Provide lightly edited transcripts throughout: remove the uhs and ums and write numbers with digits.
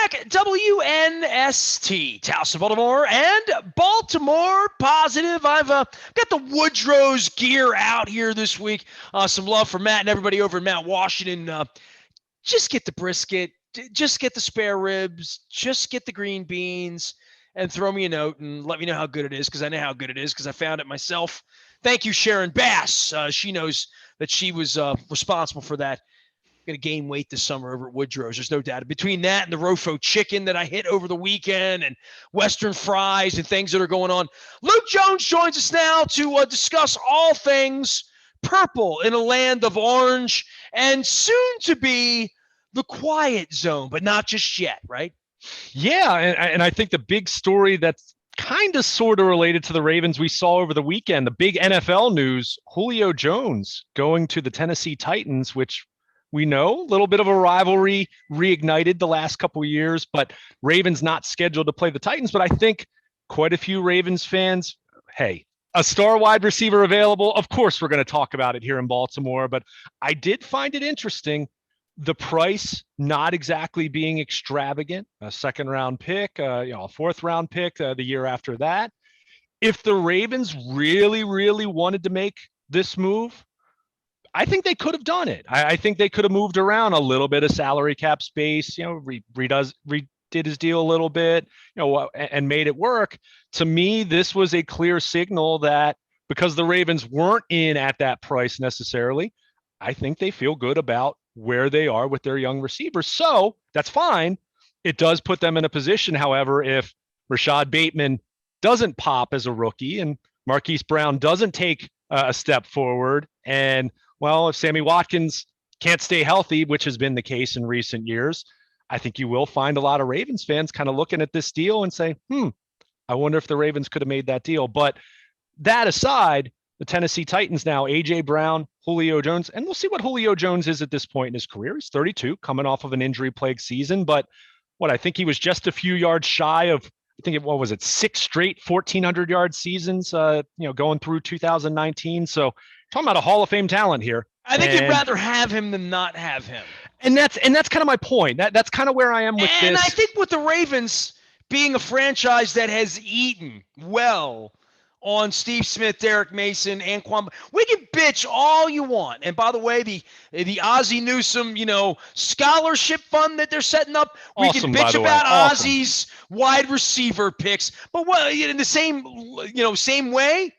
back. WNST, Towson, Baltimore, and Baltimore Positive. I've got the Woodrow's gear out here this week. Some love for Matt and everybody over in Mount Washington. Just get the brisket, just get the spare ribs, just get the green beans, and throw me a note and let me know how good it is, because I know how good it is because I found it myself. Thank you, Sharon Bass. She knows that she was responsible for that. Going to gain weight this summer over at Woodrow's. There's no doubt. Between that and the Rofo chicken that I hit over the weekend and Western fries and things that are going on. Luke Jones joins us now to discuss all things purple in a land of orange and soon to be the quiet zone, but not just yet, right? Yeah, and I think the big story that's kind of sort of related to the Ravens we saw over the weekend, the big NFL news, Julio Jones going to the Tennessee Titans, which we know, a little bit of a rivalry reignited the last couple of years, but Ravens not scheduled to play the Titans. But I think quite a few Ravens fans, hey, a star wide receiver available. Of course, we're going to talk about it here in Baltimore, but I did find it interesting. The price not exactly being extravagant, a second round pick, a fourth round pick the year after that. If the Ravens really, really wanted to make this move, I think they could have done it. I think they could have moved around a little bit of salary cap space, redid his deal a little bit, and made it work. To me, this was a clear signal that because the Ravens weren't in at that price necessarily, I think they feel good about where they are with their young receivers. So that's fine. It does put them in a position, however, if Rashad Bateman doesn't pop as a rookie and Marquise Brown doesn't take a step forward, and well, if Sammy Watkins can't stay healthy, which has been the case in recent years, I think you will find a lot of Ravens fans kind of looking at this deal and say, I wonder if the Ravens could have made that deal. But that aside, the Tennessee Titans now, A.J. Brown, Julio Jones, and we'll see what Julio Jones is at this point in his career. He's 32, coming off of an injury-plagued season. But I think he was just a few yards shy of, six straight 1,400-yard seasons, going through 2019. So talking about a Hall of Fame talent here. I think you'd rather have him than not have him. And that's kind of my point. That's kind of where I am with this. And I think with the Ravens being a franchise that has eaten well on Steve Smith, Derek Mason, Anquan, we can bitch all you want. And by the way, the Ozzie Newsome, scholarship fund that they're setting up, we can bitch about Ozzie's wide receiver picks. But in the same way,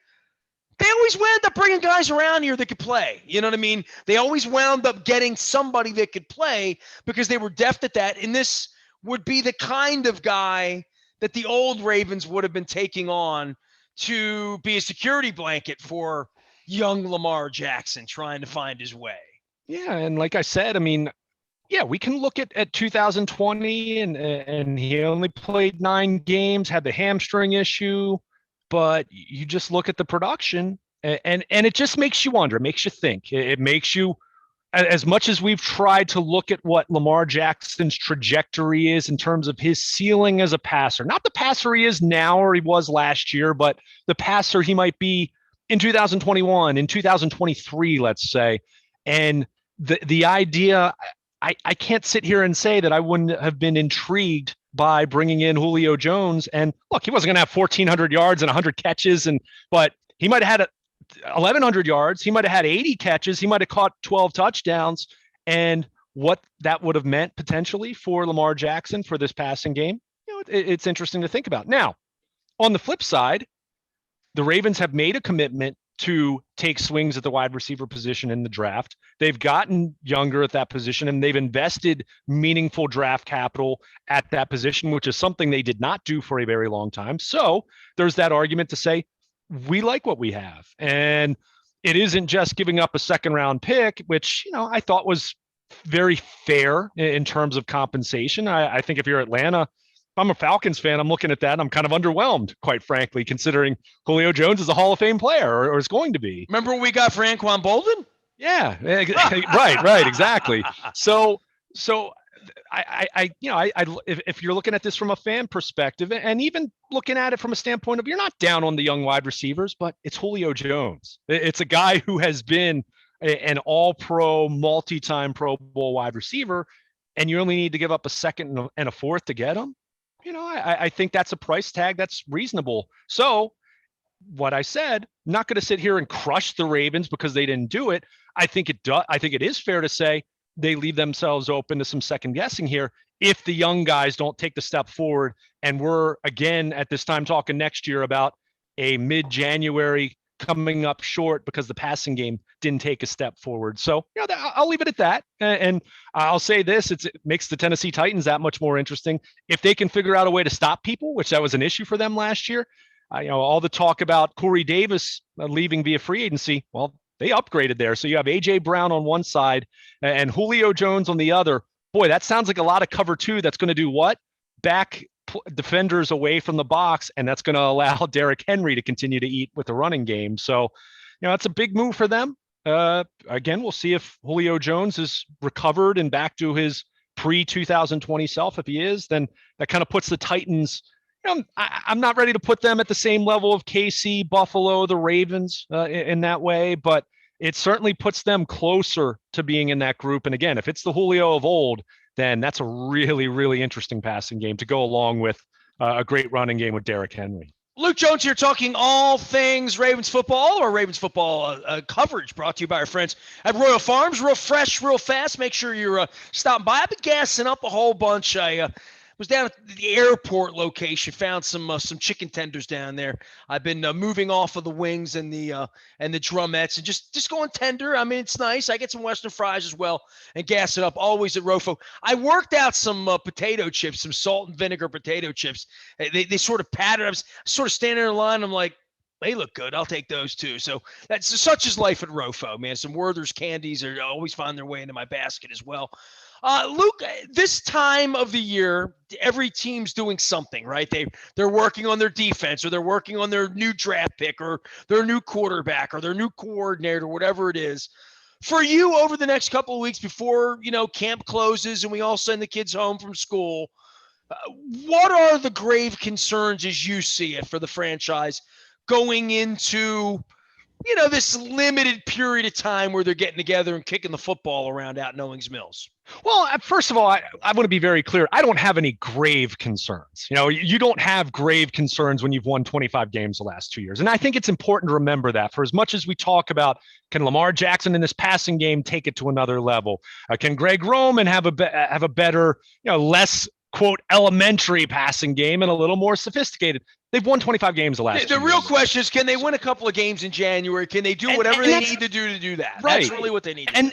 they always wound up bringing guys around here that could play. You know what I mean? They always wound up getting somebody that could play because they were deft at that. And this would be the kind of guy that the old Ravens would have been taking on to be a security blanket for young Lamar Jackson trying to find his way. Yeah, and like I said, we can look at 2020 and he only played 9 games, had the hamstring issue. But you just look at the production and it just makes you wonder, it makes you think. It makes you, as much as we've tried to look at what Lamar Jackson's trajectory is in terms of his ceiling as a passer, not the passer he is now or he was last year, but the passer he might be in 2021, in 2023, let's say. And the idea, I can't sit here and say that I wouldn't have been intrigued by bringing in Julio Jones. And look, he wasn't going to have 1,400 yards and 100 catches, but he might have had 1,100 yards. He might have had 80 catches. He might have caught 12 touchdowns. And what that would have meant potentially for Lamar Jackson for this passing game, it's interesting to think about. Now, on the flip side, the Ravens have made a commitment to take swings at the wide receiver position in the draft. They've gotten younger at that position and they've invested meaningful draft capital at that position, which is something they did not do for a very long time. So there's that argument to say, we like what we have. And it isn't just giving up a second round pick, which, I thought was very fair in terms of compensation. I think if you're Atlanta, I'm a Falcons fan, I'm looking at that and I'm kind of underwhelmed, quite frankly, considering Julio Jones is a Hall of Fame player or is going to be. Remember what we got for Anquan Bolden? Yeah, right, exactly. So if you're looking at this from a fan perspective and even looking at it from a standpoint of you're not down on the young wide receivers, but it's Julio Jones. It's a guy who has been an all-pro, multi-time Pro Bowl wide receiver. and you only need to give up a second and a fourth to get them, I think that's a price tag that's reasonable. So what I said, I'm not going to sit here and crush the Ravens because they didn't do it. I think it is fair to say they leave themselves open to some second guessing here if the young guys don't take the step forward. And we're again at this time talking next year about a mid-January coming up short because the passing game didn't take a step forward. So I'll leave it at that. And I'll say this, it makes the Tennessee Titans that much more interesting. If they can figure out a way to stop people, which that was an issue for them last year, all the talk about Corey Davis leaving via free agency, well, they upgraded there. So you have A.J. Brown on one side and Julio Jones on the other. Boy, that sounds like a lot of cover two. That's going to do what? Back defenders away from the box, and that's going to allow Derrick Henry to continue to eat with the running game. So, that's a big move for them. Again, we'll see if Julio Jones is recovered and back to his pre-2020 self. If he is, then that kind of puts the Titans, I'm not ready to put them at the same level of KC, Buffalo, the Ravens in that way, but it certainly puts them closer to being in that group. And again, if it's the Julio of old, then that's a really, really interesting passing game to go along with a great running game with Derrick Henry. Luke Jones here talking all things Ravens football. All of our Ravens football coverage brought to you by our friends at Royal Farms. Real fresh, real fast. Make sure you're stopping by. I've been gassing up a whole bunch. I was down at the airport location, found some chicken tenders down there. I've been moving off of the wings and the drumettes and just going tender. I mean, it's nice. I get some Western fries as well and gas it up always at Rofo. I worked out some potato chips, some salt and vinegar potato chips. They sort of patted. I was sort of standing in line. I'm like, they look good. I'll take those too. So that's such is life at Rofo, man. Some Werther's candies are always find their way into my basket as well. Luke, this time of the year, every team's doing something, right? They're working on their defense, or they're working on their new draft pick, or their new quarterback, or their new coordinator, whatever it is. For you, over the next couple of weeks before camp closes and we all send the kids home from school, what are the grave concerns as you see it for the franchise going into this limited period of time where they're getting together and kicking the football around out in Owings Mills? Well, first of all, I want to be very clear. I don't have any grave concerns. You don't have grave concerns when you've won 25 games the last 2 years. And I think it's important to remember that. For as much as we talk about, can Lamar Jackson in this passing game take it to another level? Can Greg Roman have a better, less, quote, elementary passing game and a little more sophisticated? They've won 25 games the last 2 years. The real question is, can they win a couple of games in January? Can they do whatever they need to do that? Right. That's really what they need to do.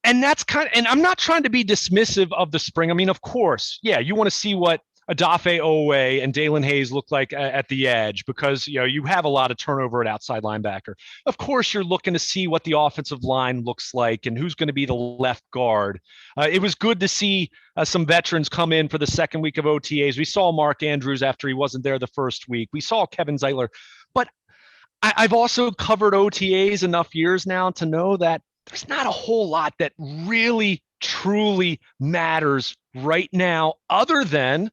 And that's and I'm not trying to be dismissive of the spring. I mean, of course, yeah, you want to see what Odafe Oweh and Dalen Hayes look like at the edge because, you have a lot of turnover at outside linebacker. Of course, you're looking to see what the offensive line looks like and who's going to be the left guard. It was good to see some veterans come in for the second week of OTAs. We saw Mark Andrews after he wasn't there the first week. We saw Kevin Zeitler. But I've also covered OTAs enough years now to know that there's not a whole lot that really, truly matters right now other than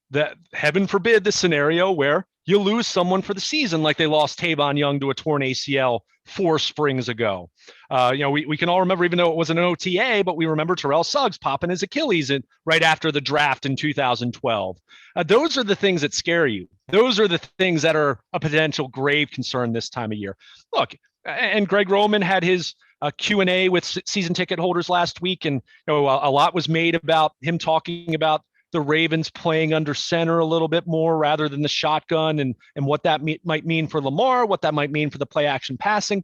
that, heaven forbid, the scenario where you lose someone for the season, like they lost Tavon Young to a torn ACL 4 springs ago. We can all remember, even though it wasn't an OTA, but we remember Terrell Suggs popping his Achilles right after the draft in 2012. Those are the things that scare you. Those are the things that are a potential grave concern this time of year. Look, and Greg Roman had his Q&A with season ticket holders last week, and a lot was made about him talking about the Ravens playing under center a little bit more rather than the shotgun, and what that might mean for Lamar, what that might mean for the play action passing.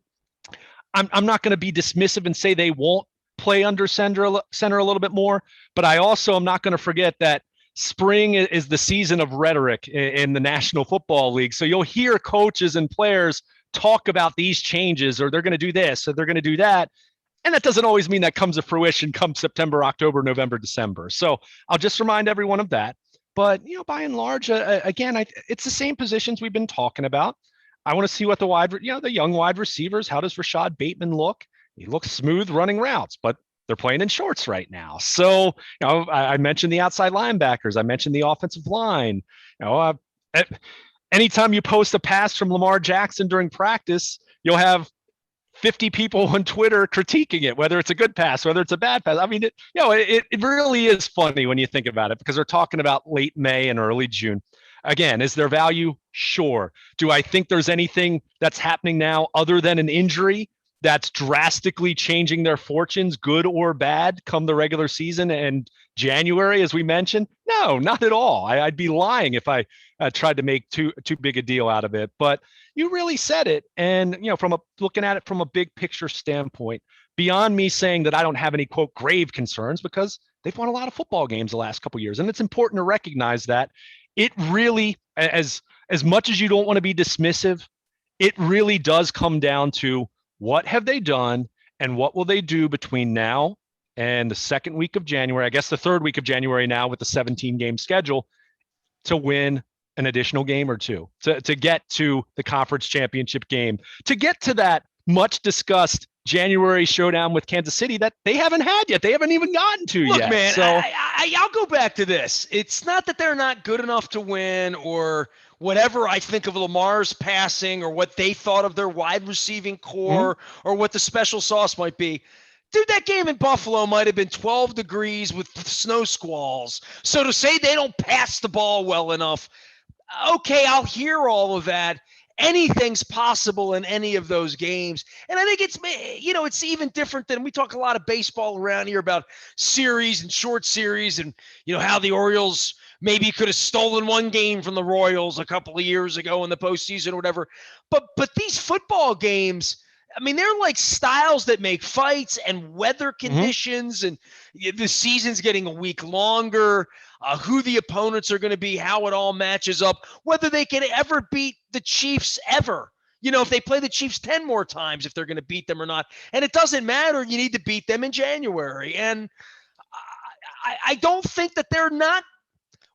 I'm not going to be dismissive and say they won't play under center a little bit more, but I also am not going to forget that spring is the season of rhetoric in the National Football League. So you'll hear coaches and players talk about these changes, or they're going to do this, or they're going to do that. And that doesn't always mean that comes to fruition come September, October, November, December. So I'll just remind everyone of that. But, by and large, again, it's the same positions we've been talking about. I want to see what the young wide receivers, how does Rashad Bateman look? He looks smooth running routes, but they're playing in shorts right now. So, I mentioned the outside linebackers. I mentioned the offensive line. Anytime you post a pass from Lamar Jackson during practice, you'll have 50 people on Twitter critiquing it, whether it's a good pass, whether it's a bad pass. I mean, it really is funny when you think about it, because they're talking about late May and early June. Again, is there value? Sure. Do I think there's anything that's happening now other than an injury that's drastically changing their fortunes, good or bad, come the regular season and January, as we mentioned? No, not at all. I'd be lying if I tried to make too big a deal out of it. But you really said it. And, from looking at it from a big picture standpoint, beyond me saying that I don't have any, quote, grave concerns, because they've won a lot of football games the last couple of years. And it's important to recognize that it really, as much as you don't want to be dismissive, it really does come down to what have they done and what will they do between now and the second week of January, I guess the third week of January now with the 17-game schedule, to win an additional game or two, to get to the conference championship game, to get to that much discussed January showdown with Kansas City that they haven't had yet. They haven't even gotten to Look, yet. Man, so I'll go back to this. It's not that they're not good enough to win or whatever I think of Lamar's passing or what they thought of their wide receiving core or what the special sauce might be. Dude, that game in Buffalo might have been 12 degrees with snow squalls. So to say they don't pass the ball well enough, okay, I'll hear all of that. Anything's possible in any of those games. And I think it's even different than we talk a lot of baseball around here about series and short series and, how the Orioles maybe could have stolen one game from the Royals a couple of years ago in the postseason or whatever. But these football games, I mean, they're like styles that make fights and weather conditions and the season's getting a week longer, who the opponents are going to be, how it all matches up, whether they can ever beat the Chiefs ever. If they play the Chiefs 10 more times, if they're going to beat them or not. And it doesn't matter. You need to beat them in January. And I don't think that they're not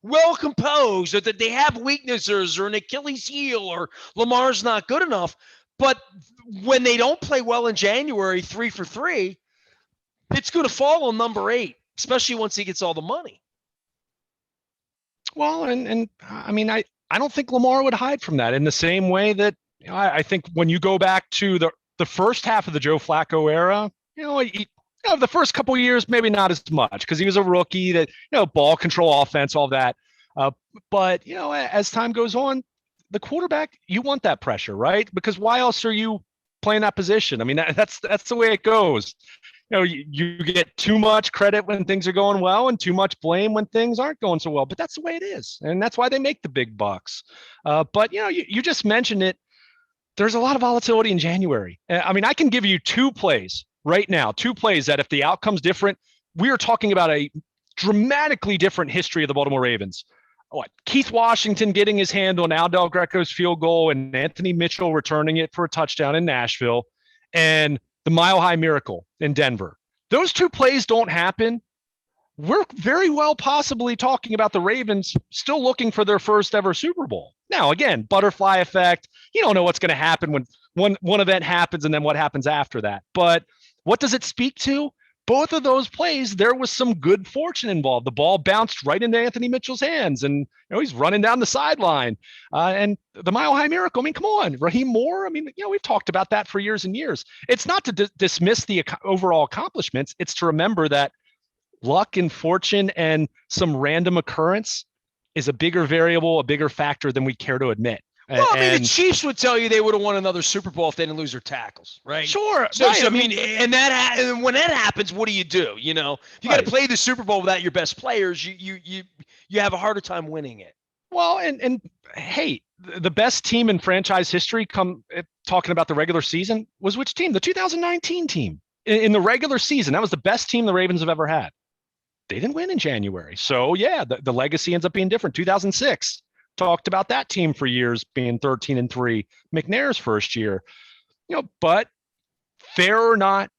well composed or that they have weaknesses or an Achilles heel or Lamar's not good enough. But when they don't play well in January, 3 for 3, it's going to fall on number 8, especially once he gets all the money. Well, and I mean, I don't think Lamar would hide from that in the same way that I think when you go back to the first half of the Joe Flacco era, the first couple of years, maybe not as much because he was a rookie that, ball control offense, all that. But, as time goes on, the quarterback, you want that pressure, right? Because why else are you playing that position? I mean, that's the way it goes. You get too much credit when things are going well and too much blame when things aren't going so well. But that's the way it is. And that's why they make the big bucks. But, you just mentioned it. There's a lot of volatility in January. I mean, I can give you 2 plays right now, 2 plays that if the outcome's different, we are talking about a dramatically different history of the Baltimore Ravens. Keith Washington getting his hand on Al Del Greco's field goal and Anthony Mitchell returning it for a touchdown in Nashville, and the Mile High Miracle in Denver. Those 2 plays don't happen. We're very well possibly talking about the Ravens still looking for their first ever Super Bowl. Now, again, butterfly effect. You don't know what's going to happen when one event happens and then what happens after that. But what does it speak to? Both of those plays, there was some good fortune involved. The ball bounced right into Anthony Mitchell's hands, and he's running down the sideline. And the Mile High Miracle, I mean, come on, Raheem Moore. I mean, we've talked about that for years and years. It's not to dismiss the overall accomplishments. It's to remember that luck and fortune and some random occurrence is a bigger variable, a bigger factor than we care to admit. Well, I mean, the Chiefs would tell you they would have won another Super Bowl if they didn't lose their tackles, right? Sure. So, right. So I mean, and when that happens, what do? If you got to play the Super Bowl without your best players, you have a harder time winning it. Well, and hey, the best team in franchise history, talking about the regular season, was which team? The 2019 team in the regular season. That was the best team the Ravens have ever had. They didn't win in January, so yeah, the legacy ends up being different. 2006. Talked about that team for years being 13-3, McNair's first year, but fair or not,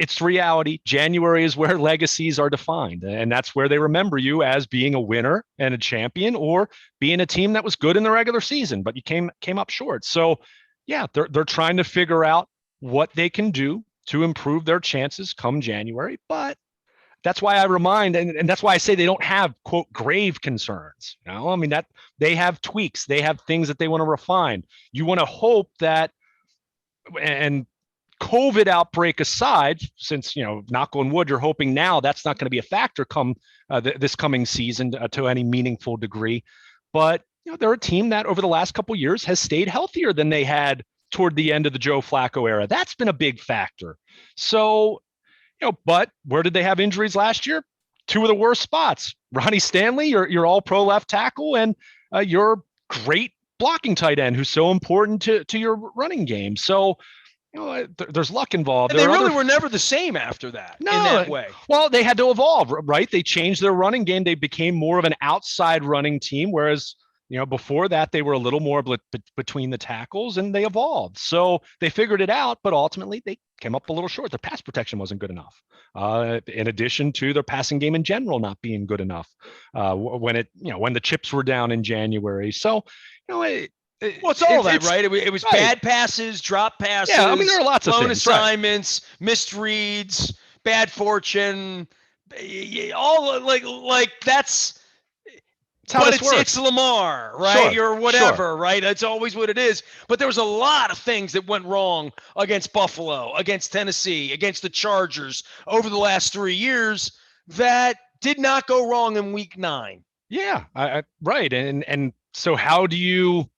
it's reality. January is where legacies are defined. And that's where they remember you as being a winner and a champion or being a team that was good in the regular season, but you came up short. So yeah, they're trying to figure out what they can do to improve their chances come January. But that's why I remind, and that's why I say they don't have, quote, grave concerns. I mean, that they have tweaks, they have things that they want to refine. You want to hope that, and COVID outbreak aside, since, knock on wood, you're hoping now that's not going to be a factor come this coming season to any meaningful degree. But they're a team that over the last couple of years has stayed healthier than they had toward the end of the Joe Flacco era. That's been a big factor. So, but where did they have injuries last year? Two of the worst spots. Ronnie Stanley, your all-pro left tackle, and your great blocking tight end who's so important to your running game. So, there's luck involved. And they really were never the same after that in that way. Well, they had to evolve, right? They changed their running game. They became more of an outside running team, whereas, before that, they were a little more between the tackles, and they evolved. So they figured it out, but ultimately they came up a little short. Their pass protection wasn't good enough, in addition to their passing game in general not being good enough when the chips were down in January. So, it's all that, right? It was right. Bad passes, drop passes. Yeah, I mean, there are lots of blown things, assignments, right. Missed reads, bad fortune, all like that's. But it's Lamar, right? Sure, or whatever, right? That's always what it is. But there was a lot of things that went wrong against Buffalo, against Tennessee, against the Chargers over the last 3 years that did not go wrong in week 9. Yeah, right. And so how do you,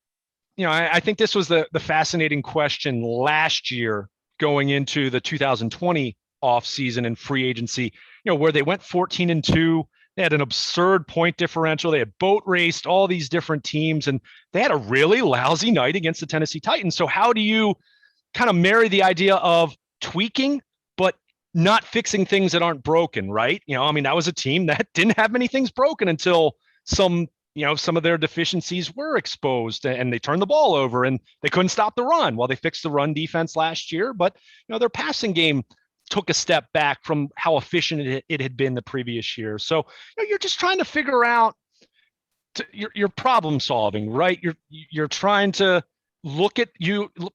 I think this was the fascinating question last year going into the 2020 offseason and free agency, where they went 14-2. They had an absurd point differential. They had boat raced all these different teams, and they had a really lousy night against the Tennessee Titans. So how do you kind of marry the idea of tweaking, but not fixing things that aren't broken, right? That was a team that didn't have many things broken until some of their deficiencies were exposed, and they turned the ball over and they couldn't stop the run. Well, they fixed the run defense last year, but their passing game took a step back from how efficient it had been the previous year. So you're just trying to figure out your problem solving, right? You're trying to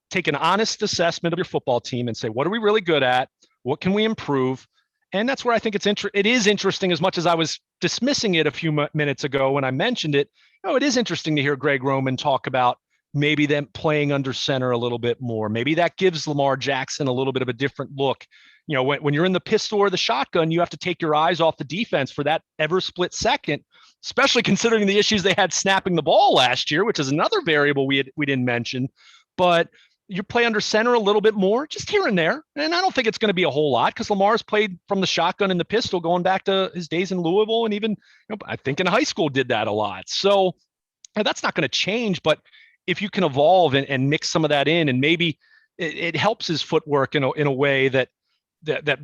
take an honest assessment of your football team and say, what are we really good at? What can we improve? And that's where I think it is interesting, as much as I was dismissing it a few minutes ago when I mentioned it. It is interesting to hear Greg Roman talk about maybe them playing under center a little bit more. Maybe that gives Lamar Jackson a little bit of a different look. When you're in the pistol or the shotgun, you have to take your eyes off the defense for that ever split second, especially considering the issues they had snapping the ball last year, which is another variable we didn't mention. But you play under center a little bit more, just here and there. And I don't think it's going to be a whole lot, because Lamar's played from the shotgun and the pistol going back to his days in Louisville, and even, I think in high school did that a lot. So that's not going to change. But if you can evolve and mix some of that in, and maybe it helps his footwork in a way that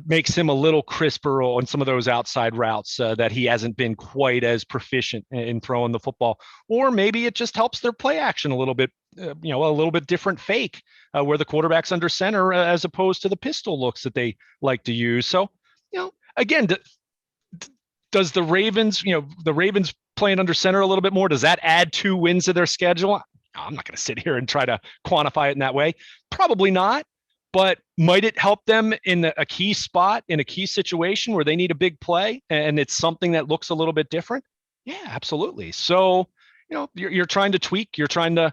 makes him a little crisper on some of those outside routes that he hasn't been quite as proficient in throwing the football. Or maybe it just helps their play action a little bit, a little bit different fake where the quarterback's under center as opposed to the pistol looks that they like to use. So, again, does the Ravens playing under center a little bit more, does that add 2 wins to their schedule? I'm not going to sit here and try to quantify it in that way. Probably not. But might it help them in a key spot, in a key situation where they need a big play and it's something that looks a little bit different? Yeah, absolutely. So, you're trying to tweak. You're trying to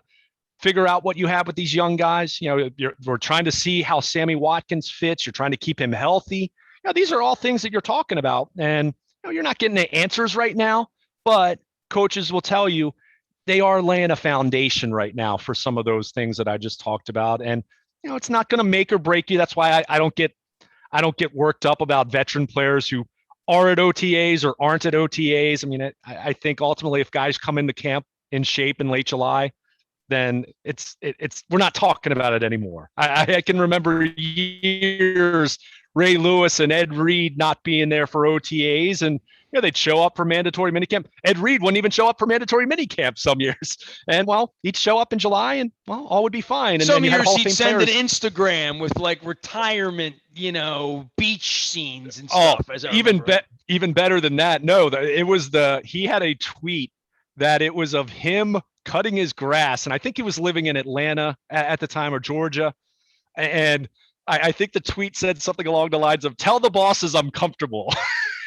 figure out what you have with these young guys. We're trying to see how Sammy Watkins fits. You're trying to keep him healthy. These are all things that you're talking about. And you're not getting the answers right now, but coaches will tell you they are laying a foundation right now for some of those things that I just talked about. And it's not going to make or break you. That's why I don't get worked up about veteran players who are at OTAs or aren't at OTAs. I think ultimately if guys come into camp in shape in late July, then it's we're not talking about it anymore. I can remember years Ray Lewis and Ed Reed not being there for OTAs, and they'd show up for mandatory minicamp. Ed Reed wouldn't even show up for mandatory minicamp some years. And he'd show up in July and all would be fine. And some years he'd send an Instagram with like retirement, beach scenes and stuff. Even better than that. No, he had a tweet that it was of him cutting his grass. And I think he was living in Atlanta at the time, or Georgia. And I think the tweet said something along the lines of, "Tell the bosses I'm comfortable."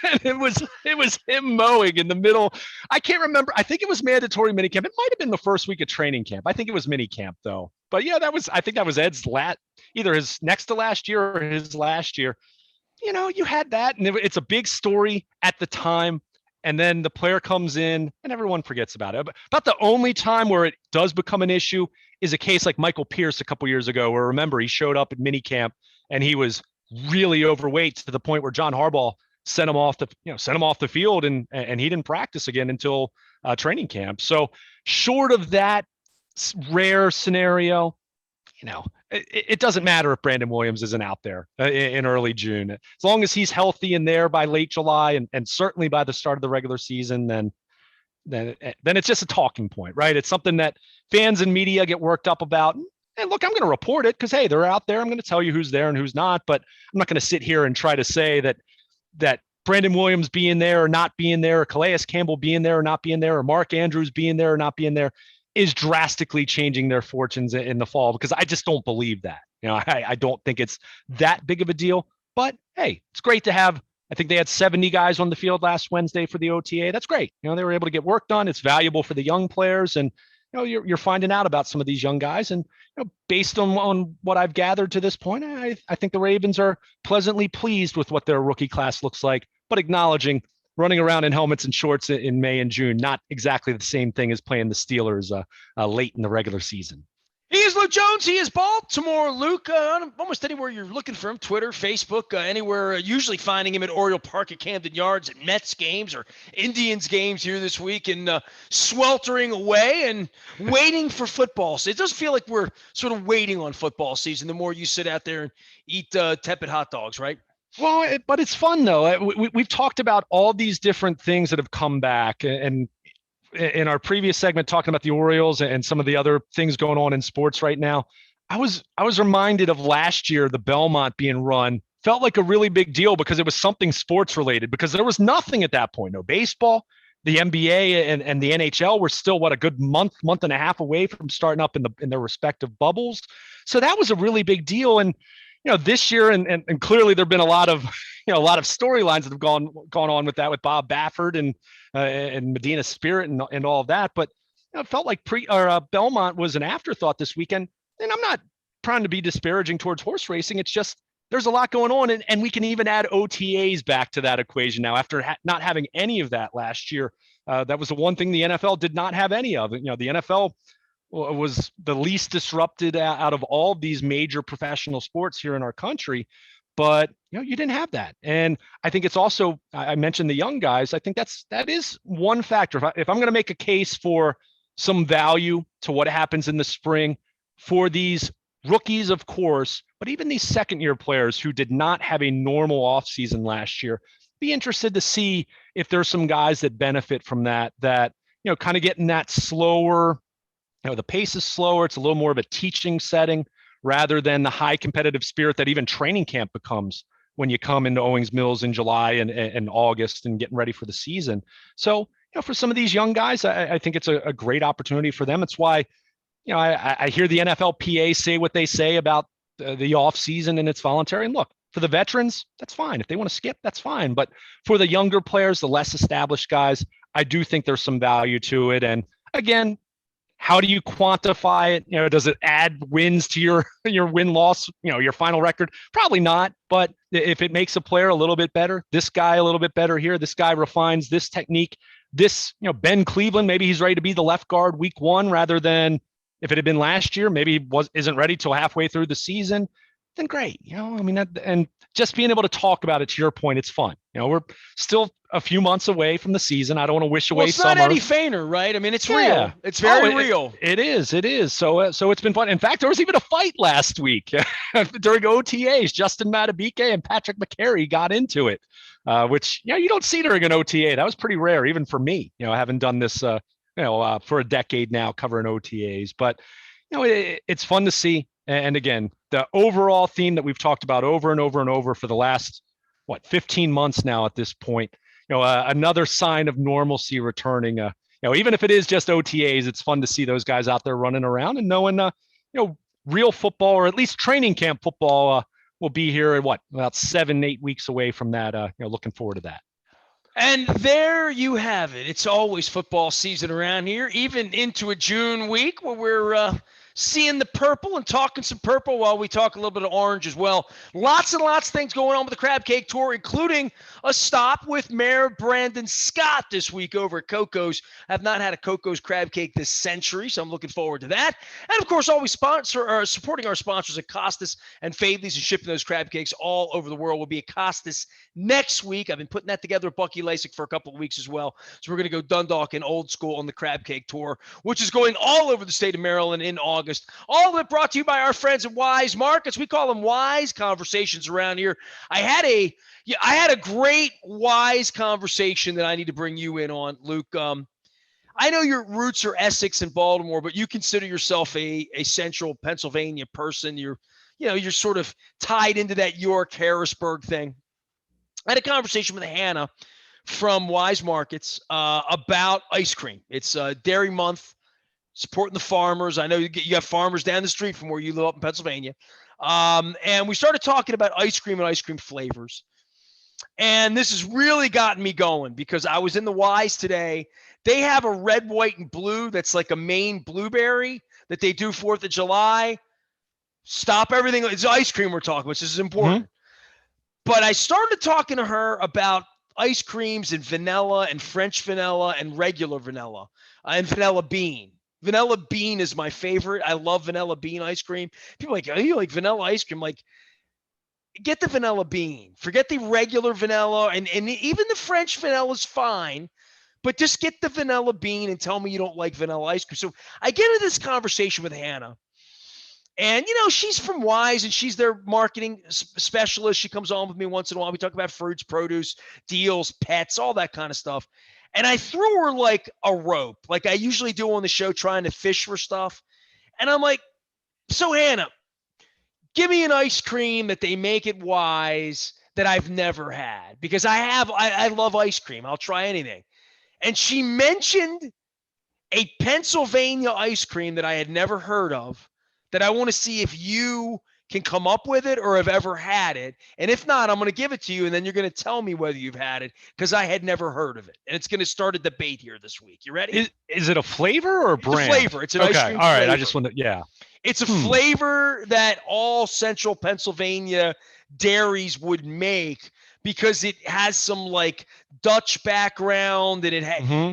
And it was him mowing in the middle. I can't remember. I think it was mandatory minicamp. It might have been the first week of training camp. I think it was minicamp though. But yeah, I think that was Ed's either his next to last year or his last year. You had that, and it's a big story at the time. And then the player comes in and everyone forgets about it. But about the only time where it does become an issue is a case like Michael Pierce a couple years ago, where remember he showed up at minicamp and he was really overweight to the point where John Harbaugh sent him off the field, and he didn't practice again until training camp. So short of that rare scenario, it doesn't matter if Brandon Williams isn't out there in early June. As long as he's healthy and there by late July and certainly by the start of the regular season, then it's just a talking point, right? It's something that fans and media get worked up about. And look, I'm going to report it because, hey, they're out there. I'm going to tell you who's there and who's not. But I'm not going to sit here and try to say that Brandon Williams being there or not being there, or Calais Campbell being there or not being there, or Mark Andrews being there or not being there is drastically changing their fortunes in the fall, because I just don't believe that. I don't think it's that big of a deal. But hey, it's great to have. I think they had 70 guys on the field last Wednesday for the OTA. That's great. They were able to get work done. It's valuable for the young players, and you're finding out about some of these young guys. And based on what I've gathered to this point, I think the Ravens are pleasantly pleased with what their rookie class looks like, but acknowledging running around in helmets and shorts in May and June, not exactly the same thing as playing the Steelers late in the regular season. He is Luke Jones. He is Baltimore. Luke, almost anywhere you're looking for him, Twitter, Facebook, anywhere, usually finding him at Oriole Park at Camden Yards, at Mets games or Indians games here this week, and sweltering away and waiting for football. So it does feel like we're sort of waiting on football season the more you sit out there and eat tepid hot dogs, right? Well, but it's fun, though. We've talked about all these different things that have come back, and in our previous segment talking about the Orioles and some of the other things going on in sports right now, I was reminded of last year, the Belmont being run felt like a really big deal because it was something sports related, because there was nothing at that point. No baseball. The NBA and the NHL were still a good month and a half away from starting up in their respective bubbles. So that was a really big deal. And this year, and clearly there've been a lot of storylines that have gone on with that, with Bob Baffert and Medina Spirit and all of that. But it felt like Belmont was an afterthought this weekend. And I'm not trying to be disparaging towards horse racing. It's just there's a lot going on, and we can even add OTAs back to that equation now after not having any of that last year. That was the one thing the NFL did not have any of. The NFL was the least disrupted out of all of these major professional sports here in our country. But you didn't have that. And I think it's also, I mentioned the young guys. I think that is one factor. If I'm going to make a case for some value to what happens in the spring for these rookies, of course, but even these second-year players who did not have a normal offseason last year, be interested to see if there's some guys that benefit from that kind of getting that slower. The pace is slower. It's a little more of a teaching setting rather than the high competitive spirit that even training camp becomes when you come into Owings Mills in July and August and getting ready for the season. So, for some of these young guys, I think it's a great opportunity for them. It's why, I hear the NFLPA say what they say about the off season and it's voluntary. And look, for the veterans, that's fine. If they want to skip, that's fine. But for the younger players, the less established guys, I do think there's some value to it. And again, how do you quantify it? Does it add wins to your win-loss, your final record? Probably not. But if it makes a player a little bit better, this guy a little bit better here, this guy refines this technique, Ben Cleveland, maybe he's ready to be the left guard week one rather than if it had been last year, maybe he isn't ready till halfway through the season. Then great. And just being able to talk about it, to your point, it's fun. We're still a few months away from the season. I don't want to wish away summer. It's not Eddie Feiner, right? I mean, it's real. It's very real. It is. So it's been fun. In fact, there was even a fight last week during OTAs. Justin Matabike and Patrick McCary got into it, which, you don't see during an OTA. That was pretty rare, even for me, having done this, for a decade now covering OTAs. But, it's fun to see. And again, the overall theme that we've talked about over and over and over for the last, 15 months now at this point, another sign of normalcy returning. Even if it is just OTAs, it's fun to see those guys out there running around and knowing, real football, or at least training camp football, will be here at about 7-8 weeks away from that. Looking forward to that. And there you have it. It's always football season around here, even into a June week where we're seeing the purple and talking some purple while we talk a little bit of orange as well. Lots and lots of things going on with the Crab Cake Tour, including a stop with Mayor Brandon Scott this week over at Coco's. I've not had a Coco's crab cake this century, so I'm looking forward to that. And of course, always supporting our sponsors at Costas and Fadley's and shipping those crab cakes all over the world. Will be at Costas next week. I've been putting that together with Bucky Lasik for a couple of weeks as well. So we're going to go Dundalk and Old School on the Crab Cake Tour, which is going all over the state of Maryland in August. All of it brought to you by our friends at Wise Markets. We call them Wise Conversations around here. I had a great Wise conversation that I need to bring you in on, Luke. I know your roots are Essex and Baltimore, but you consider yourself a central Pennsylvania person. You're sort of tied into that York Harrisburg thing. I had a conversation with Hannah from Wise Markets about ice cream. It's Dairy Month, supporting the farmers. I know you have farmers down the street from where you live up in Pennsylvania. And we started talking about ice cream and ice cream flavors. And this has really gotten me going because I was in the Wise today. They have a red, white, and blue that's like a Maine blueberry that they do 4th of July. Stop everything. It's ice cream we're talking about. This is important. Mm-hmm. But I started talking to her about ice creams and vanilla and French vanilla and regular vanilla and vanilla bean. Vanilla bean is my favorite. I love vanilla bean ice cream. People are like, oh, you like vanilla ice cream? Like, get the vanilla bean. Forget the regular vanilla. And even the French vanilla is fine. But just get the vanilla bean and tell me you don't like vanilla ice cream. So I get into this conversation with Hannah. And, she's from Wise and she's their marketing specialist. She comes on with me once in a while. We talk about fruits, produce, deals, pets, all that kind of stuff. And I threw her like a rope, like I usually do on the show, trying to fish for stuff. And I'm like, so Hannah, give me an ice cream that they make at Wise that I've never had, because I love ice cream. I'll try anything. And she mentioned a Pennsylvania ice cream that I had never heard of, that I want to see if you can come up with it or have ever had it. And if not, I'm going to give it to you, and then you're going to tell me whether you've had it, because I had never heard of it. And it's going to start a debate here this week. You ready? Is it a flavor or a brand? It's a flavor. It's an ice cream all right. flavor. I just want to, yeah. It's a flavor that all central Pennsylvania dairies would make, because it has some like Dutch background, and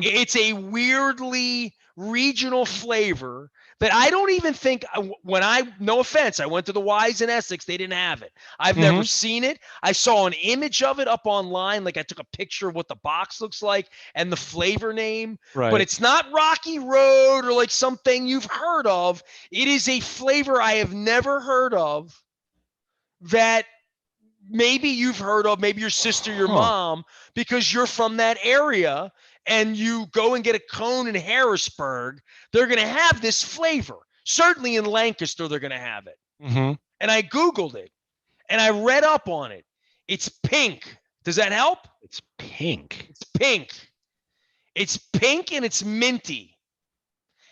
it's a weirdly regional flavor that I don't even think no offense, I went to the Wise in Essex, they didn't have it. I've never seen it. I saw an image of it up online. Like I took a picture of what the box looks like and the flavor name, but it's not Rocky Road or like something you've heard of. It is a flavor I have never heard of that maybe you've heard of, maybe your sister, your mom, because you're from that area and you go and get a cone in Harrisburg, they're going to have this flavor. Certainly in Lancaster, they're going to have it. And I Googled it and I read up on it. It's pink. Does that help? It's pink. It's pink. It's pink and it's minty.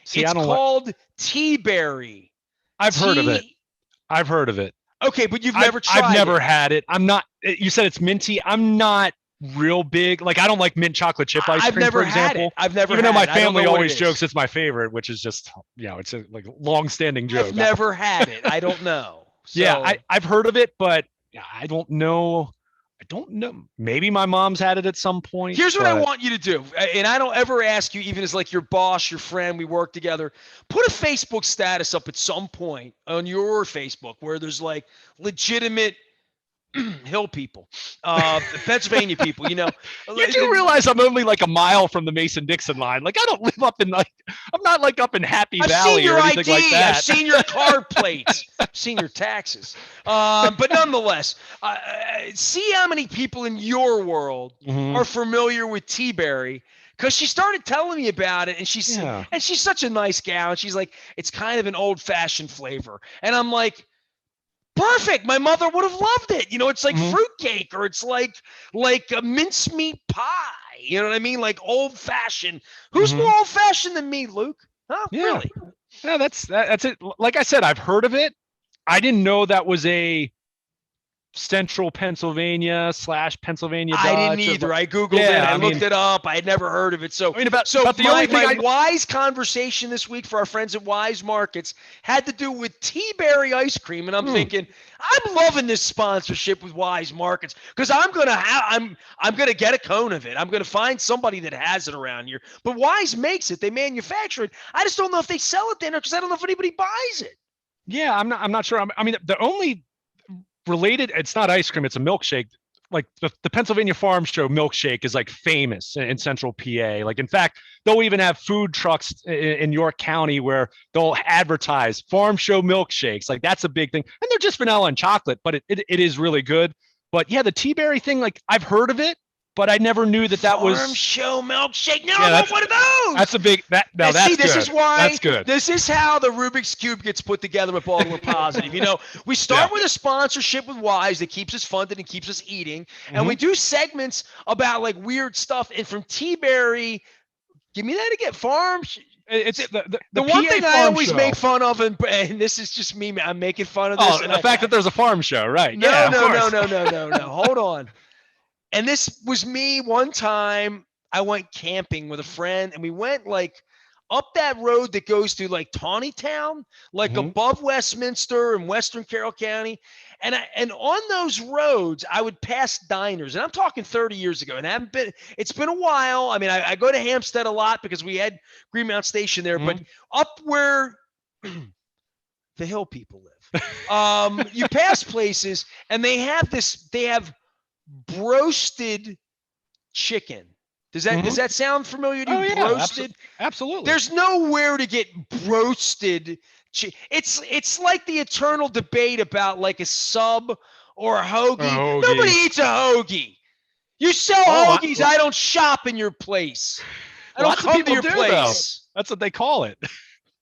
See, it's called tea berry. I've heard of it. Okay, but you've never tried it. I've never had it. I'm not, you said it's minty. I'm not real big. Like, I don't like mint chocolate chip ice cream, for example. I've never had it. Even though my family always jokes it's my favorite, which is just, it's a like long-standing joke. I've never had it. I don't know. So, yeah, I've heard of it, but I don't know. Maybe my mom's had it at some point. Here's what I want you to do. And I don't ever ask you, even as like your boss, your friend, we work together, put a Facebook status up at some point on your Facebook where there's like legitimate Hill people, Pennsylvania people, You do realize I'm only like a mile from the Mason-Dixon line. Like, I don't live up in I'm not like up in Happy Valley or anything like that. I've seen your card plates. I've seen your taxes. But nonetheless, see how many people in your world are familiar with tea berry. Because she started telling me about it, and she's such a nice gal. And she's like, it's kind of an old-fashioned flavor. And I'm like, perfect. My mother would have loved it. It's like fruitcake, or it's like a mincemeat pie. You know what I mean? Like old fashioned. Who's more old fashioned than me, Luke? Huh? Yeah. Really? Yeah, that's it. Like I said, I've heard of it. I didn't know that was a Central Pennsylvania / Pennsylvania I didn't Dutch. either. I Googled it. Yeah, I I looked mean, it up. I had never heard of it. So, about so the only thing my wise conversation this week for our friends at Wise Markets had to do with Tea-Berry ice cream, and I'm thinking, I'm loving this sponsorship with Wise Markets because I'm gonna get a cone of it. I'm gonna find somebody that has it around here. But Wise makes it. They manufacture it. I just don't know if they sell it there because I don't know if anybody buys it. Yeah, I'm not sure. I mean, the only related, it's not ice cream, it's a milkshake. Like the Pennsylvania Farm Show milkshake is like famous in central PA. Like, in fact, they'll even have food trucks in York County where they'll advertise Farm Show milkshakes. Like, that's a big thing. And they're just vanilla and chocolate, but it is really good. But yeah, the Tea-Berry thing, like, I've heard of it, but I never knew that was Farm Show milkshake. No, yeah, I want one of those. That's a big that. Now that's See, this good. is why. That's good. This is how the Rubik's Cube gets put together with Baltimore Positive. You know, we start with a sponsorship with Wise that keeps us funded and keeps us eating, and we do segments about like weird stuff. And from Tea-Berry, give me that again. Farms. It's the one thing I always make fun of, and this is just me. I'm making fun of this. Oh, the fact that there's a farm show, right? No, yeah, no. Hold on. And this was me one time. I went camping with a friend, and we went like up that road that goes through like Tawnytown, like above Westminster and Western Carroll County. And on those roads, I would pass diners, and I'm talking 30 years ago, and it's been a while. I mean, I go to Hampstead a lot because we had Greenmount Station there, but up where the hill people live, you pass places, and they have broasted chicken. Does that sound familiar to you? Yeah, broasted? Absolutely. There's nowhere to get broasted. It's like the eternal debate about like a sub or a hoagie. Nobody eats a hoagie. You sell hoagies. I don't shop in your place. I don't come to your place. That's what they call it.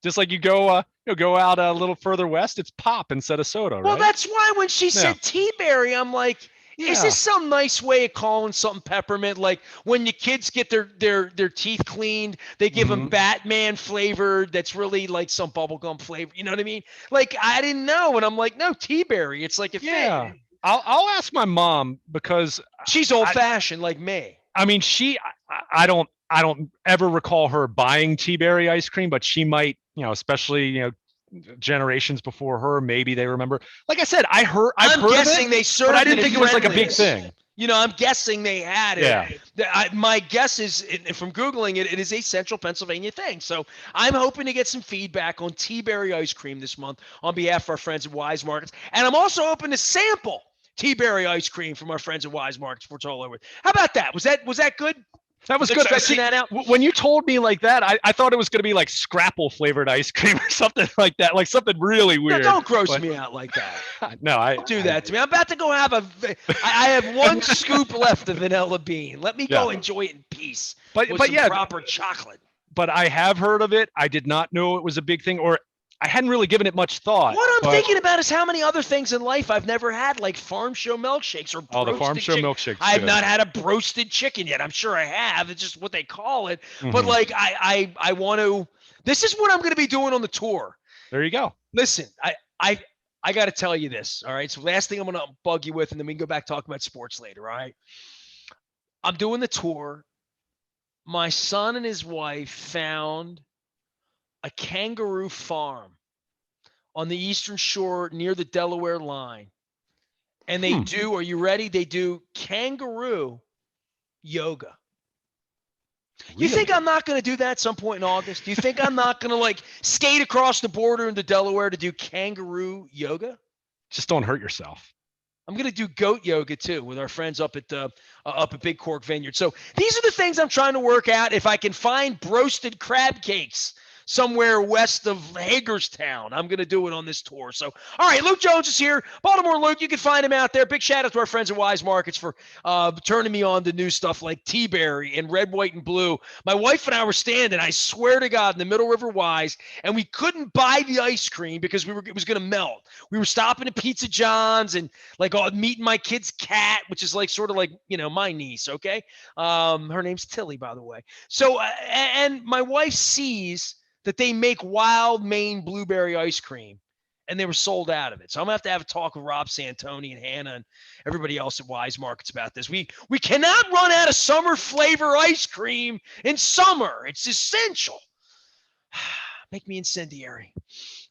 Just like you go out a little further west, it's pop instead of soda, right? Well, that's why when she said Tea-Berry, I'm like, is this some nice way of calling something peppermint? Like when your kids get their teeth cleaned, they give them Batman flavored. That's really like some bubblegum flavor. You know what I mean? Like I didn't know, and I'm like, no, Tea-Berry. It's like a thing. I'll ask my mom because she's old fashioned like me. I mean, I don't ever recall her buying Tea-Berry ice cream, but she might, especially generations before her, maybe they remember. Like I said, I've heard guessing of it, they served but I didn't think it was like a big thing. I'm guessing they had it. Yeah. My guess is, from Googling it, it is a central Pennsylvania thing. So I'm hoping to get some feedback on Tea-Berry ice cream this month on behalf of our friends at Wise Markets. And I'm also hoping to sample Tea-Berry ice cream from our friends at Wise Markets before it's all over. How about that? Was that good? That was good. See, that out? When you told me like that, I thought it was going to be like Scrapple flavored ice cream or something like that, like something really weird. No, don't gross me out like that. No, don't do that to me. I'm about to go have I have one scoop left of vanilla bean. Let me go enjoy it in peace. But proper chocolate. But I have heard of it. I did not know it was a big thing, or I hadn't really given it much thought. What I'm thinking about is how many other things in life I've never had, like Farm Show milkshakes or broasted the Farm Show milkshakes. I have not had a broasted chicken yet. I'm sure I have. It's just what they call it. But like I want to. This is what I'm going to be doing on the tour. There you go. Listen, I got to tell you this. All right. So last thing I'm going to bug you with, and then we can go back talk about sports later. All right. I'm doing the tour. My son and his wife found a kangaroo farm on the Eastern Shore near the Delaware line. And they do, are you ready? They do kangaroo yoga. Really? You think I'm not going to do that at some point in August? Do you think I'm not going to like skate across the border into Delaware to do kangaroo yoga? Just don't hurt yourself. I'm going to do goat yoga too with our friends up at Big Cork Vineyard. So these are the things I'm trying to work out. If I can find broasted crab cakes somewhere west of Hagerstown, I'm going to do it on this tour. So, all right, Luke Jones is here. Baltimore Luke, you can find him out there. Big shout out to our friends at Wise Markets for turning me on to new stuff like Tea-Berry and Red, White, and Blue. My wife and I were standing, I swear to God, in the Middle River Wise, and we couldn't buy the ice cream because it was going to melt. We were stopping at Pizza John's and like meeting my kid's cat, which is like sort of like, my niece, okay? Her name's Tilly, by the way. So, and my wife sees that they make wild Maine blueberry ice cream. and they were sold out of it. So I'm going to have a talk with Rob Santoni and Hannah and everybody else at Wise Markets about this. We cannot run out of summer flavor ice cream in summer. It's essential. Make me incendiary.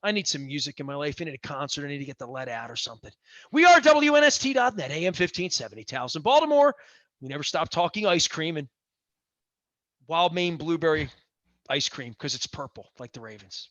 I need some music in my life. I need a concert. I need to get the lead out or something. We are WNST.net, AM 1570, Towson, Baltimore. We never stop talking ice cream and wild Maine blueberry ice cream because it's purple like the Ravens.